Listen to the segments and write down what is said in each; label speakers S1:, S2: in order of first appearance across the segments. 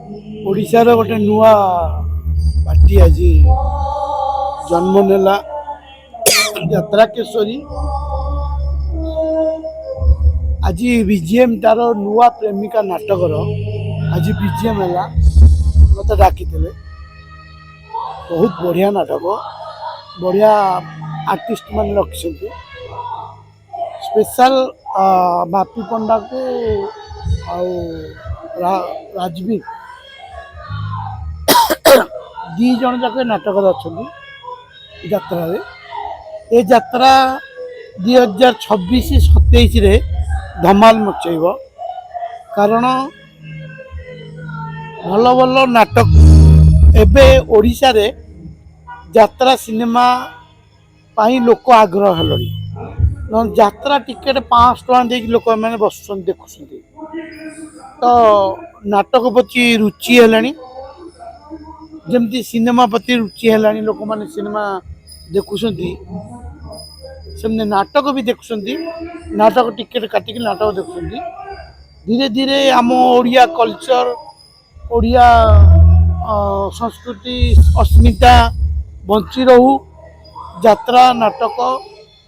S1: ओडिशार गोटे नुआ पार्टी आज जन्म नेला यात्रा केशरी। आज बीजीएम तार नुआ प्रेमिका नाटकर आज बीजीएम है मत डाकी बहुत बढ़िया नाटक बढ़िया आर्टिस्ट मान रखिंट स्पेशल बापी पंडा को राजवी दी जन जाक नाटक अच्छा यात्रा ये यात्रा 2026-27 धमाल मचेब कारण भल भल नाटक एबे ओडिशा रे यात्रा सिनेमा पाई लोक आग्रह हेलि यात्रा टिकेट 500 टका दे लोक मैंने बस देखुं तो नाटक प्रति रुचि है जमती सिनेमा प्रति रुचि है लोक मैंने सिनेमा देखुं से नाटक भी देखुं नाटक टिकेट काटिक नाटक देखुं धीरे धीरे आम ओडिया कल्चर ओडिया संस्कृति अस्मिता बंची रहू यात्रा नाटक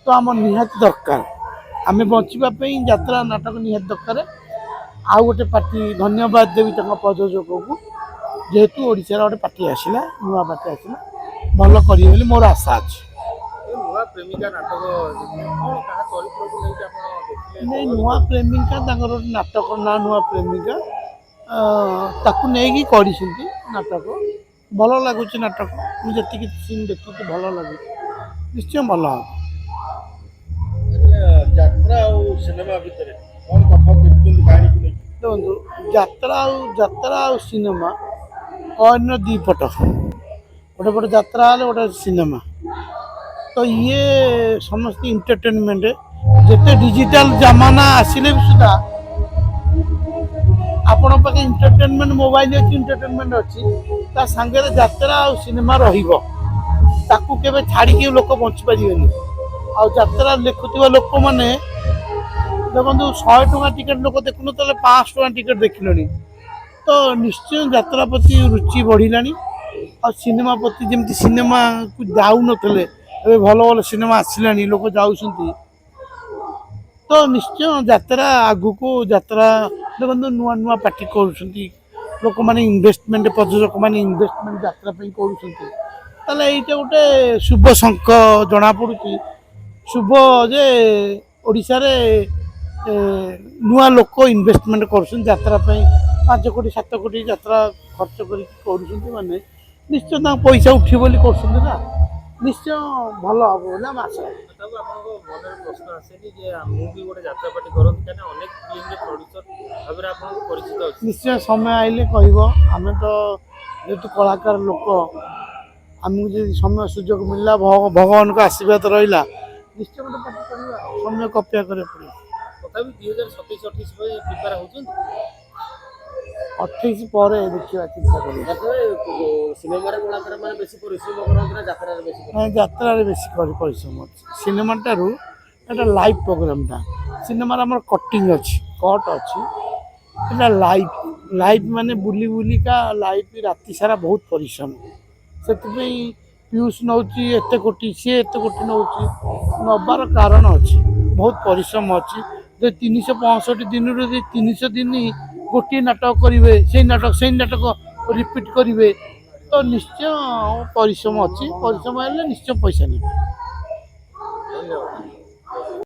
S1: तो आम निहाती दरकार आम बचापी यात्रा नाटक निहाती दरकार आउ गोटे पार्टी धन्यवाद देवी प्रयोजक को जेहेतु ओडिशा गोटे पार्टी आसला नुआ पार्टी आसला भल कर मोर आशा अच्छे नहीं नुआ प्रेमिका नाटक ना नुआ प्रेमिका ताकू नहीं कर नाटक भल लगुच नाटक मुझे सीन देखी भल लगे निश्चय भल
S2: यात्रा और सिनेमा भितर कौन तफात देखुଛନ୍ତି कहानी को नहीं
S1: देखो यात्रा और सिनेमा अन्य दी पट गोटे पटे यात्रा गोटे सिनेमा तो ये समस्त इंटरटेनमेंट जिते डिजिटल जमाना आसिले भी सुधा आपण पाखे इंटरटेनमेंट मोबाइल अच्छी इंटरटेनमेंट अच्छी ता सांगे यात्रा और सिनेमा रहिबो ताकू केबे छाड़ी लोक बंची पारिबेनी आ यात्रा देखुवा लोक मैंने देखो 100 टका टिकेट लोक देखुन 500 टका टिकेट देखिले तो निश्चय यात्रा प्रति रुचि बढ़ला और सिनेमा प्रति जमी सिनेमा को जाऊ नथिले ए भल भल सिनेमा आसला लोक जाऊँ तो निश्चय यात्रा आगु को यात्रा देखो नुआ नुआ पार्टी कर लोक मैंने इन्वेस्टमेंट प्रयोजक मैंने इन्वेस्टमेंट यात्रा कर गोटे शुभ शंख जना पड़ी शुभ जे ओडिशा रे नुआ लोक इन्वेस्टमेंट कर यात्रा 5 कोटी 7 कोटी यात्रा खर्च कर माने निश्चय पैसा उठी बोली कर निश्चय भल हम बोले आशा
S2: प्रश्न आसे
S1: निश्चय समय आइले कहब आम तो जेहेतु कलाकार लोक आमको जो समय सुजोग मिलला भगवान को आशीर्वाद रहा निश्चय गोटे पार्टी करवा समय कपिया कर
S2: तथापि 2027-28 प्रिपेयर होउछन
S1: 28 पर देखा चिंता कर
S2: सिनेमा कलाकार मैंने बेसी परिश्रम करते यात्रा बेसी
S1: यात्रा बेसी परिश्रम अच्छे सिनेमा टारू एटा लाइव प्रोग्रामटा सिनेमा आम कटिंग अच्छी कट अच्छी लाइव लाइव माने बुली बुलिका लाइव राति सारा बहुत परिश्रम से पीयूष नौ एत कोटी सी एत कोटी नौ नबार कारण अच्छी बहुत परिश्रम अच्छी 365 दिन 300 दिन गोटे नाटक करेंगे से नाटक रिपीट करेंगे तो निश्चय परिश्रम अच्छी परिश्रम निश्चय पैसा नहीं।
S2: धन्यवाद।